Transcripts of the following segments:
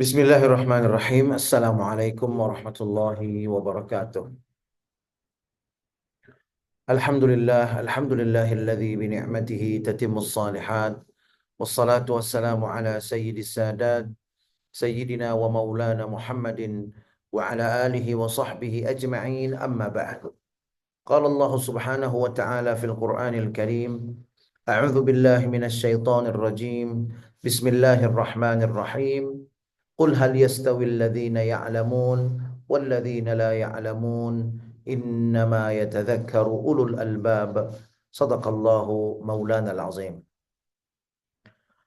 Bismillahirrahmanirrahim. Assalamualaikum warahmatullahi wabarakatuh. Alhamdulillahilladzi bi ni'matihi tatimmus shalihat. Wassalatu wassalamu ala sayyidis sadat, sayyidina wa maulana Muhammadin wa ala alihi wa sahbihi ajma'in, amma ba'd. Qala Allah subhanahu wa ta'ala fil Qur'anil Karim. A'udzu billahi minasy syaithanir rajim. Bismillahirrahmanirrahim. Qul hal yastawi alladhina ya'lamun walladhina la ya'lamun innama yatadhakkaru ulul albab. Sadaqallahu maulana al-azim.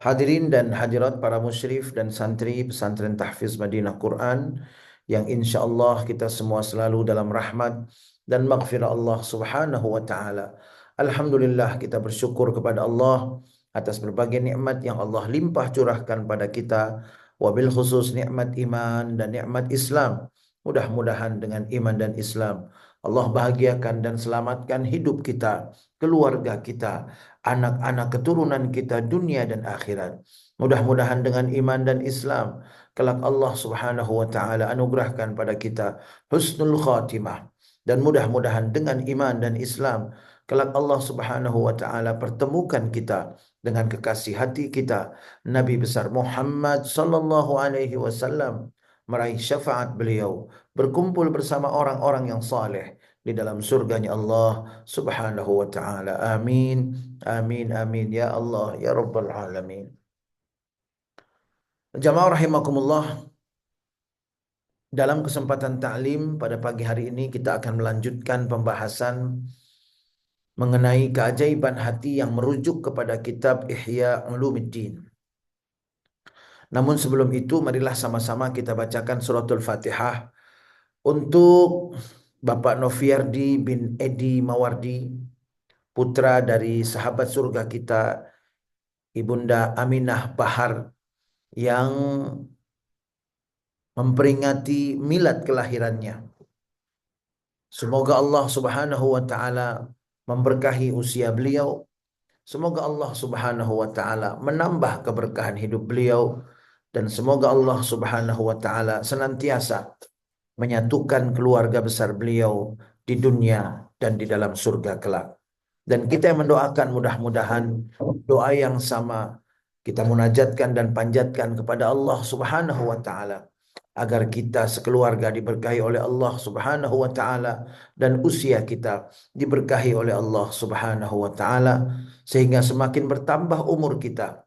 Hadirin dan hadirat para musyrif dan santri pesantren Tahfiz Madinah Quran yang insya Allah kita semua selalu dalam rahmat dan maghfirah Allah subhanahu wa ta'ala. Alhamdulillah, kita bersyukur kepada Allah atas berbagai nikmat yang Allah limpah curahkan pada kita, wabil khusus nikmat iman dan nikmat Islam. Mudah-mudahan dengan iman dan Islam Allah bahagiakan dan selamatkan hidup kita, keluarga kita, anak-anak keturunan kita dunia dan akhirat. Mudah-mudahan dengan iman dan Islam kelak Allah subhanahu wa ta'ala anugerahkan pada kita husnul khatimah. Dan mudah-mudahan dengan iman dan Islam kelak Allah subhanahu wa ta'ala pertemukan kita dengan kekasih hati kita Nabi besar Muhammad sallallahu alaihi wasallam, meraih syafaat beliau, berkumpul bersama orang-orang yang saleh di dalam surganya Allah subhanahu wa ta'ala. Amin, amin, amin, ya Allah, ya Rabbal Alamin. Jamaah rahimakumullah, dalam kesempatan ta'lim pada pagi hari ini kita akan melanjutkan pembahasan mengenai keajaiban hati yang merujuk kepada kitab Ihya Ulumuddin. Namun sebelum itu marilah sama-sama kita bacakan suratul Fatihah untuk Bapak Noviardi bin Edi Mawardi, putra dari sahabat surga kita Ibunda Aminah Bahar, yang memperingati milad kelahirannya. Semoga Allah subhanahu wa ta'ala memberkahi usia beliau. Semoga Allah subhanahu wa ta'ala menambah keberkahan hidup beliau. Dan semoga Allah subhanahu wa ta'ala senantiasa menyatukan keluarga besar beliau di dunia dan di dalam surga kelak. Dan kita yang mendoakan mudah-mudahan doa yang sama kita munajatkan dan panjatkan kepada Allah subhanahu wa ta'ala, agar kita sekeluarga diberkahi oleh Allah subhanahu wa ta'ala dan usia kita diberkahi oleh Allah subhanahu wa ta'ala, sehingga semakin bertambah umur kita,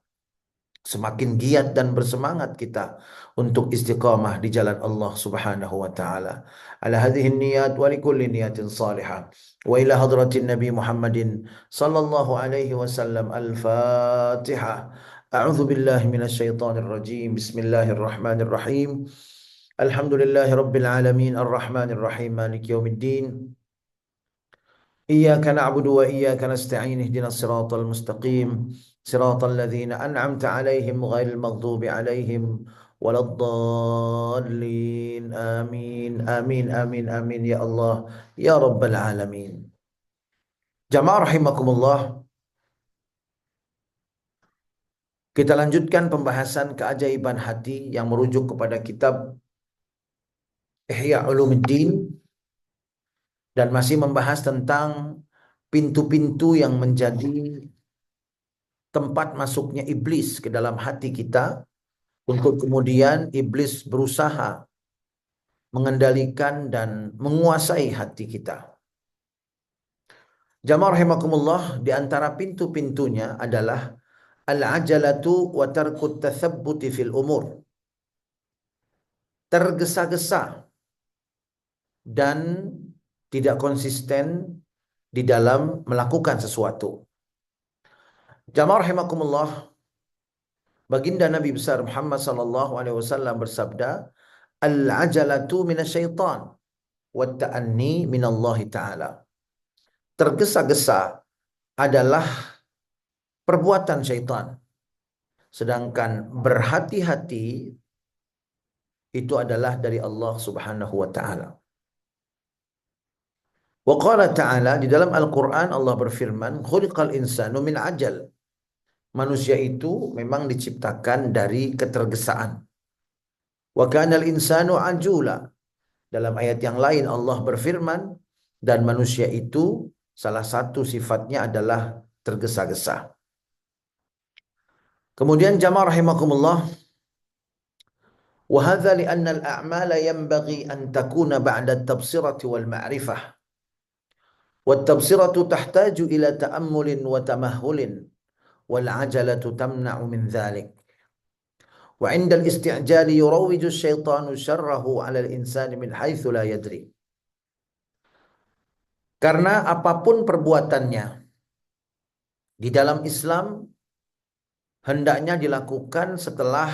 semakin giat dan bersemangat kita untuk istiqamah di jalan Allah subhanahu wa ta'ala. Ala hadhihi niyat wa likulli niyatin salihah. Wa ila hadratin Nabi Muhammadin sallallahu alaihi wasallam. Al-Fatihah. A'udzu billahi minasy syaithanir rajim. Bismillahirrahmanirrahim. Alhamdulillahi rabbil alamin arrahmanir rahim maliki yaumiddin. إياك نعبد وإياك نستعين اهدنا الصراط المستقيم صراط الذين أنعمت عليهم غير المغضوب عليهم ولا الضالين آمين آمين آمين آمين يا الله يا رب العالمين. Jamaah rahimakumullah, kita lanjutkan pembahasan keajaiban hati yang merujuk kepada kitab Ihya Ulumuddin dan masih membahas tentang pintu-pintu yang menjadi tempat masuknya iblis ke dalam hati kita, untuk kemudian iblis berusaha mengendalikan dan menguasai hati kita. Jamaah rahimakumullah, di antara pintu-pintunya adalah al-ajalatu wa tarkut tathabbuti fil umur. Tergesa-gesa dan tidak konsisten di dalam melakukan sesuatu. Jamaah rahimakumullah, baginda Nabi besar Muhammad sallallahu alaihi wasallam bersabda, al-ajalatu minasyaitan wa ta'anni minallahi ta'ala. Tergesa-gesa adalah perbuatan syaitan, sedangkan berhati-hati itu adalah dari Allah subhanahu wa ta'ala. Wa qala ta'ala, di dalam Al-Quran Allah berfirman, khuliqal insanu min ajal. Manusia itu memang diciptakan dari ketergesaan. Wa kana al-insanu ajula. Dalam ayat yang lain Allah berfirman, dan manusia itu salah satu sifatnya adalah tergesa-gesa. Kemudian jamaah rahimakumullah, wa hadza li anna al-a'mala yanbaghi an takuna ba'da at-tabsirati wal ma'rifah. Wat tabsiratu tahtaju ila ta'ammulin wa tamahhulin wal 'ajalatu tamna'u min dhalik. Wa 'inda al-isti'jali yurawwiju asy-syaitanu syarrahu 'ala al-insani min haitsu la yadri. Karena apapun perbuatannya di dalam Islam hendaknya dilakukan setelah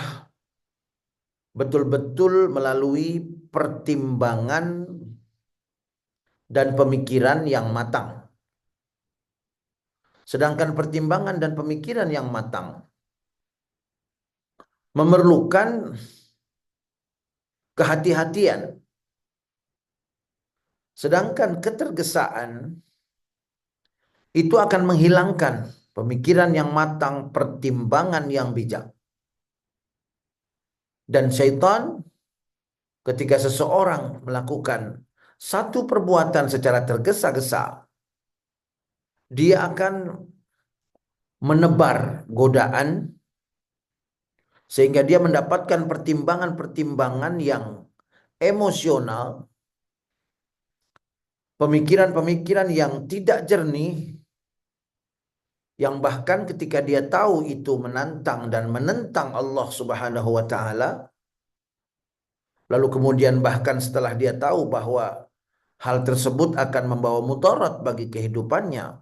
betul-betul melalui pertimbangan dan pemikiran yang matang. Sedangkan pertimbangan dan pemikiran yang matang memerlukan kehati-hatian. Sedangkan ketergesaan itu akan menghilangkan pemikiran yang matang, pertimbangan yang bijak. Dan syaitan ketika seseorang melakukan satu perbuatan secara tergesa-gesa, dia akan menebar godaan sehingga dia mendapatkan pertimbangan-pertimbangan yang emosional, pemikiran-pemikiran yang tidak jernih, yang bahkan ketika dia tahu itu menantang dan menentang Allah Subhanahu wa taala, lalu kemudian bahkan setelah dia tahu bahwa hal tersebut akan membawa mudarat bagi kehidupannya,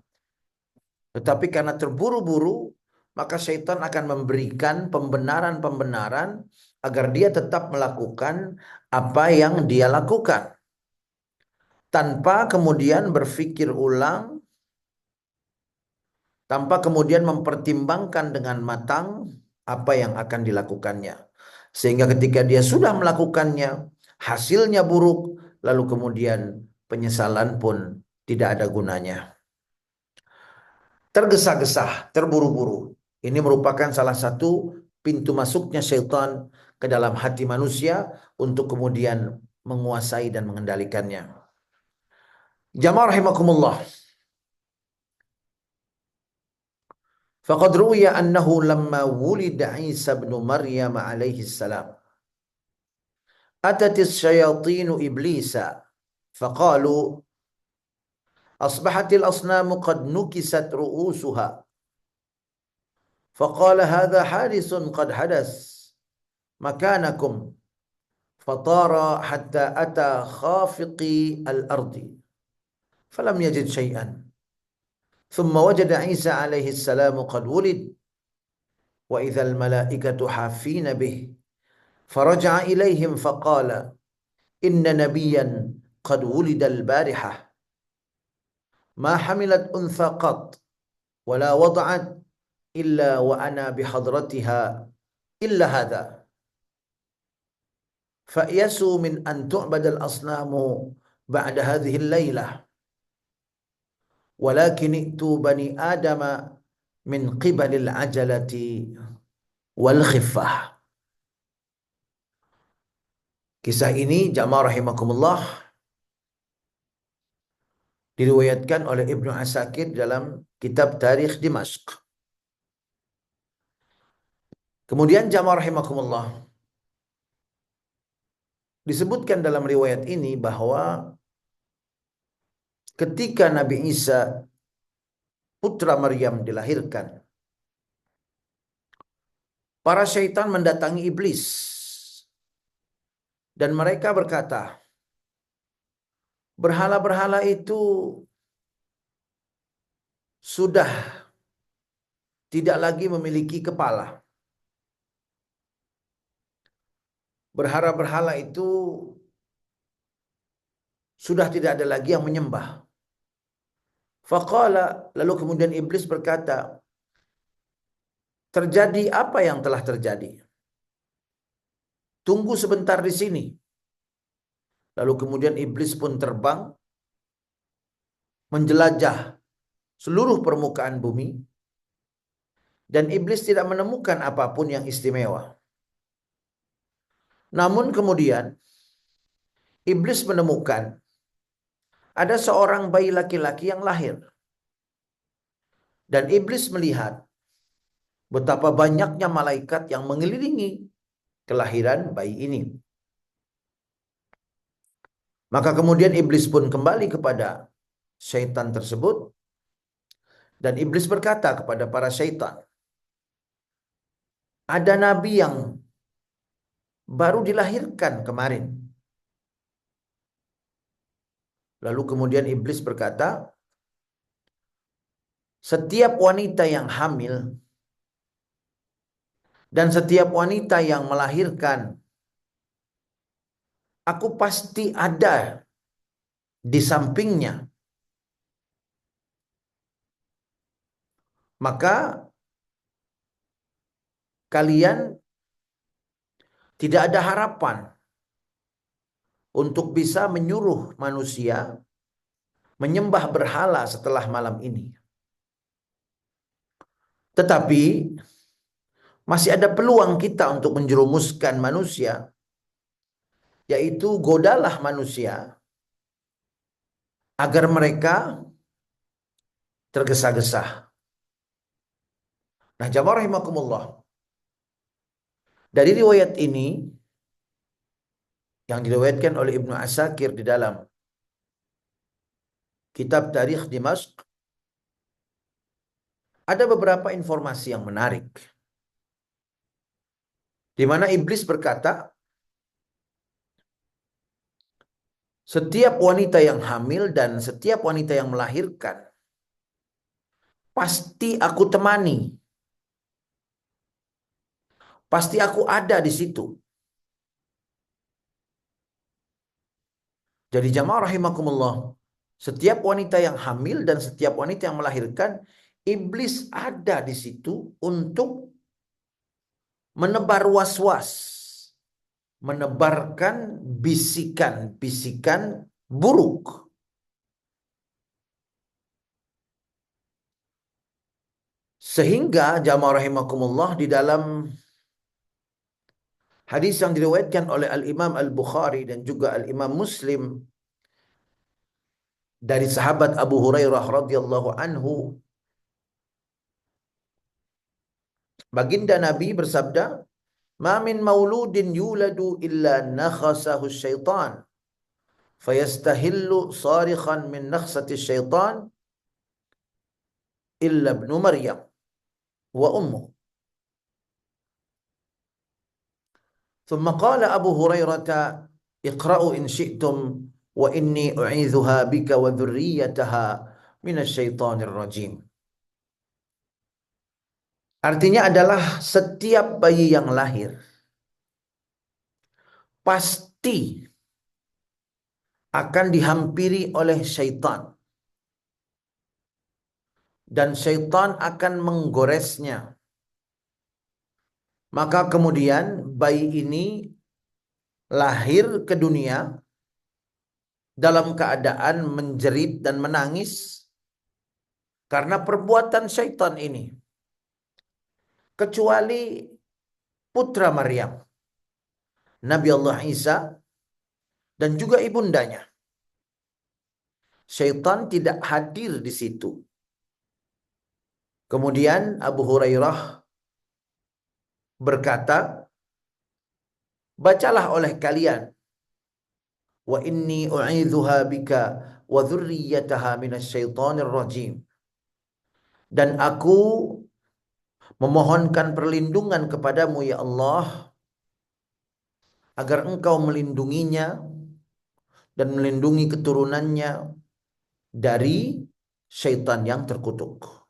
tetapi karena terburu-buru, maka syaitan akan memberikan pembenaran-pembenaran agar dia tetap melakukan apa yang dia lakukan, tanpa kemudian berpikir ulang, tanpa kemudian mempertimbangkan dengan matang apa yang akan dilakukannya. Sehingga ketika dia sudah melakukannya, hasilnya buruk, lalu kemudian penyesalan pun tidak ada gunanya. Tergesa-gesa, terburu-buru. Ini merupakan salah satu pintu masuknya syaitan ke dalam hati manusia untuk kemudian menguasai dan mengendalikannya. Jamaah rahimakumullah. Faqad ruwiya annahu lamma wulida Isa ibn Maryam alaihi salam atatis syayatinu iblisa faqalu asbahatil asnamu qad nukisat ru'usuha faqala hadha hadisun qad hadas makanakum fatara hatta ata khafiqi al-ardi falam yajid syai'an thumma wajada Isa alaihi salam qad wulid wa idhal malaikatu hafina bih فرجع إليهم فقال إن نبيا قد ولد البارحة ما حملت أنثى قط ولا وضعت إلا وأنا بحضرتها إلا هذا فأيسوا من أن تعبد الأصنام بعد هذه الليلة ولكن ائتوا بني آدم من قبل العجلة والخفة. Kisah ini jamaah rahimakumullah diriwayatkan oleh Ibnu Asakir dalam kitab Tarikh Dimashq. Kemudian jamaah rahimakumullah, disebutkan dalam riwayat ini bahwa ketika Nabi Isa putra Maryam dilahirkan, para syaitan mendatangi iblis dan mereka berkata, berhala-berhala itu sudah tidak lagi memiliki kepala. Berhala-berhala itu sudah tidak ada lagi yang menyembah. Faqala, lalu kemudian iblis berkata, terjadi apa yang telah terjadi? Tunggu sebentar di sini. Lalu kemudian iblis pun terbang menjelajah seluruh permukaan bumi dan iblis tidak menemukan apapun yang istimewa. Namun kemudian iblis menemukan ada seorang bayi laki-laki yang lahir. Dan iblis melihat betapa banyaknya malaikat yang mengelilingi kelahiran bayi ini. Maka kemudian iblis pun kembali kepada syaitan tersebut. Dan iblis berkata kepada para syaitan, ada nabi yang baru dilahirkan kemarin. Lalu kemudian iblis berkata, setiap wanita yang hamil dan setiap wanita yang melahirkan, aku pasti ada di sampingnya. Maka kalian tidak ada harapan untuk bisa menyuruh manusia menyembah berhala setelah malam ini. Tetapi masih ada peluang kita untuk menjerumuskan manusia, yaitu godalah manusia agar mereka tergesa-gesa. Nah, jamaah rahimakumullah. Dari riwayat ini yang diriwayatkan oleh Ibnu Asakir di dalam kitab Tarikh Dimashq, ada beberapa informasi yang menarik. Di mana iblis berkata, setiap wanita yang hamil dan setiap wanita yang melahirkan, pasti aku temani. Pasti aku ada di situ. Jadi jamaah rahimakumullah, setiap wanita yang hamil dan setiap wanita yang melahirkan, iblis ada di situ untuk menebar was-was, menebarkan bisikan-bisikan buruk. Sehingga jamaah rahimakumullah, di dalam hadis yang diriwayatkan oleh Al-Imam Al-Bukhari dan juga Al-Imam Muslim dari sahabat Abu Hurairah radhiyallahu anhu, baginda Nabi bersabda, "Ma min mauludin yuladu illa nakhasahu syaitan, fayastahillu sarikhan min nakhsati syaitan illa ibnu Maryam wa ummu." Thumma qala Abu Hurairah, "Iqra'u in syi'tum wa inni u'idzuha bika wa dzurriyyataha minasyaitonir rajim." Artinya adalah setiap bayi yang lahir pasti akan dihampiri oleh syaitan. Dan syaitan akan menggoresnya. Maka kemudian bayi ini lahir ke dunia dalam keadaan menjerit dan menangis karena perbuatan syaitan ini. Kecuali putra Maryam, Nabi Allah Isa, dan juga ibundanya. Syaitan tidak hadir di situ. Kemudian Abu Hurairah berkata, bacalah oleh kalian, wa inni u'idzuha bika wa dzurriyyataha minasyaitonir rajim. Dan aku memohonkan perlindungan kepadamu ya Allah, agar engkau melindunginya dan melindungi keturunannya dari syaitan yang terkutuk.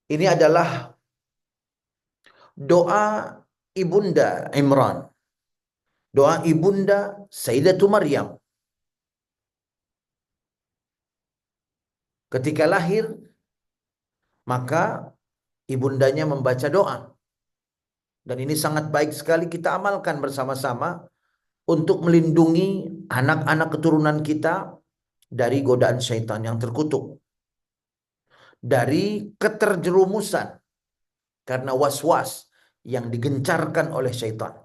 Ini adalah doa ibunda Imran, doa ibunda Sayyidatu Maryam ketika lahir. Maka ibundanya membaca doa, dan ini sangat baik sekali kita amalkan bersama-sama untuk melindungi anak-anak keturunan kita dari godaan syaitan yang terkutuk, dari keterjerumusan karena was-was yang digencarkan oleh syaitan.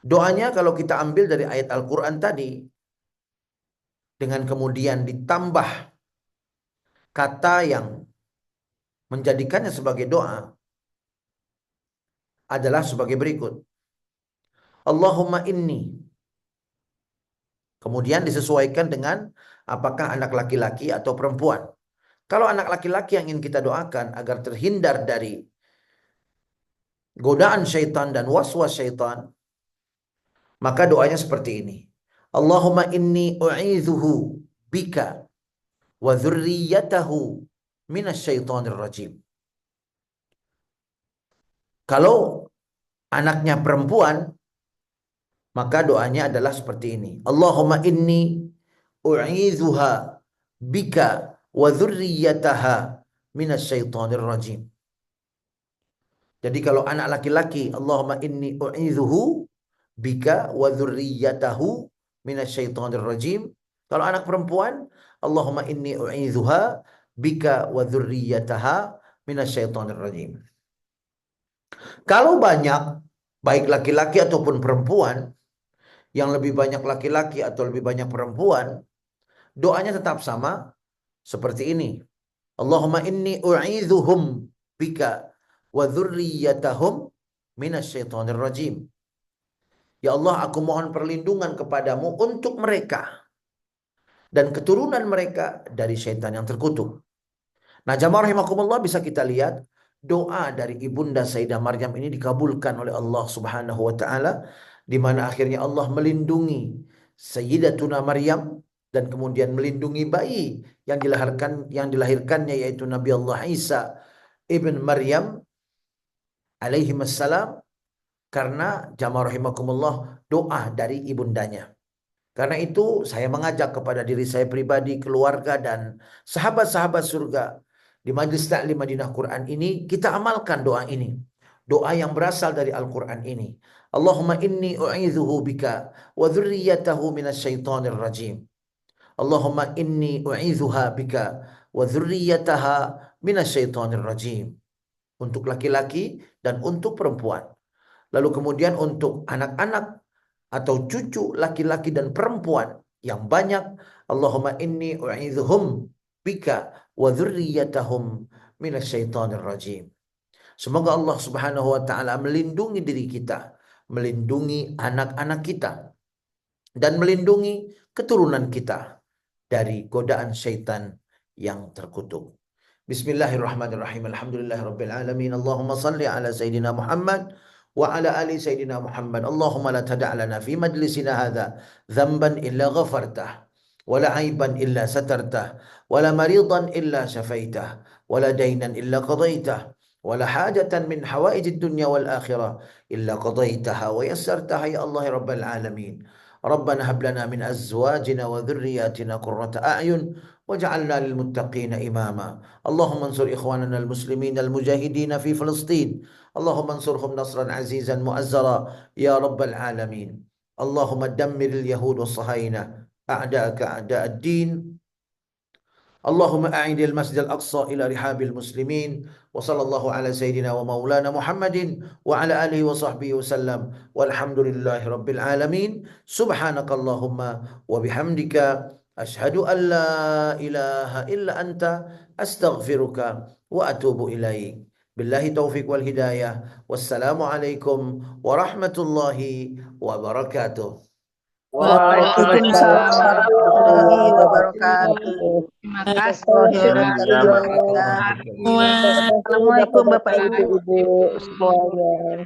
Doanya kalau kita ambil dari ayat Al-Quran tadi, dengan kemudian ditambah kata yang menjadikannya sebagai doa, adalah sebagai berikut. Allahumma inni. Kemudian disesuaikan dengan apakah anak laki-laki atau perempuan. Kalau anak laki-laki yang ingin kita doakan agar terhindar dari godaan syaitan dan waswas syaitan, maka doanya seperti ini. Allahumma inni u'idzuhu bika wa dzurriyyatahu minasyaitonir rajim. Kalau anaknya perempuan, maka doanya adalah seperti ini. Allahumma inni u'idzuha bika wa dzurriyyataha minasyaitonir rajim. Jadi kalau anak laki-laki, Allahumma inni u'idzuhu bika wa dzurriyyatahu minasyaitonir rajim. Kalau anak perempuan, Allahumma inni u'idzuha bika wa dzurriyyataha minasyaitonir rajim. Kalau banyak, baik laki-laki ataupun perempuan, yang lebih banyak laki-laki atau lebih banyak perempuan, doanya tetap sama seperti ini. Allahumma inni u'idzuhum bika wa dzurriyyatahum minasyaitonir rajim. Ya Allah, aku mohon perlindungan kepadamu untuk mereka dan keturunan mereka dari syaitan yang terkutuk. Nah, jamaah rahimakumullah, bisa kita lihat doa dari ibunda Sayyidah Maryam ini dikabulkan oleh Allah Subhanahu wa taala, di mana akhirnya Allah melindungi Sayyidatuna Maryam dan kemudian melindungi bayi yang dilahirkannya, yaitu Nabi Allah Isa ibn Maryam alaihi wassalam, karena jamaah rahimakumullah doa dari ibundanya. Karena itu saya mengajak kepada diri saya pribadi, keluarga, dan sahabat-sahabat surga di Majelis Ta'lim Madinah Quran ini, kita amalkan doa ini. Doa yang berasal dari Al-Quran ini. Allahumma inni u'idzuhu bika wa dzurriyyatahu minasyaitonir rajim. Allahumma inni u'idzuha bika wa dzurriyyataha minasyaitonir rajim. Untuk laki-laki dan untuk perempuan. Lalu kemudian untuk anak-anak atau cucu laki-laki dan perempuan yang banyak, Allahumma inni u'idzuhum bika wa dzurriyyatahum minasyaitonir rajim. Semoga Allah Subhanahu wa taala melindungi diri kita, melindungi anak-anak kita, dan melindungi keturunan kita dari godaan syaitan yang terkutuk. Bismillahirrahmanirrahim. Alhamdulillahirabbil alamin. Allahumma salli ala sayyidina Muhammad wa ala ali sayyidina Muhammad. Allahumma la tada' lana fi majlisina hadha dhanban illa ghafartah, wa la 'aiban illa satartah, wa la maridan illa shafaitah, wa la daynan illa qadaitah, wa la hajatan min hawaijid dunya wal akhirah illa qadaitaha wa yassartaha ya Allah ya rabbal alamin. ربنا هب لنا من أزواجنا وذرياتنا قرة أعين واجعلنا للمتقين إماما. اللهم انصر إخواننا المسلمين المجاهدين في فلسطين. اللهم انصرهم نصرا عزيزا مؤزرا يا رب العالمين. اللهم دمر اليهود والصهاينة أعداءك أعداء الدين. اللهم أعد المسجد الأقصى إلى رحاب المسلمين. وصلى الله على سيدنا ومولانا محمد وعلى آله وصحبه وسلم والحمد لله رب العالمين. سبحانك اللهم وبحمدك أشهد أن لا إله إلا أنت أستغفرك وأتوب إليك. بالله التوفيق والهداية. والسلام عليكم ورحمة الله وبركاته. Waalaikumsalam warahmatullahi wabarakatuh. Terima kasih. Assalamualaikum Bapak Ibu semuanya.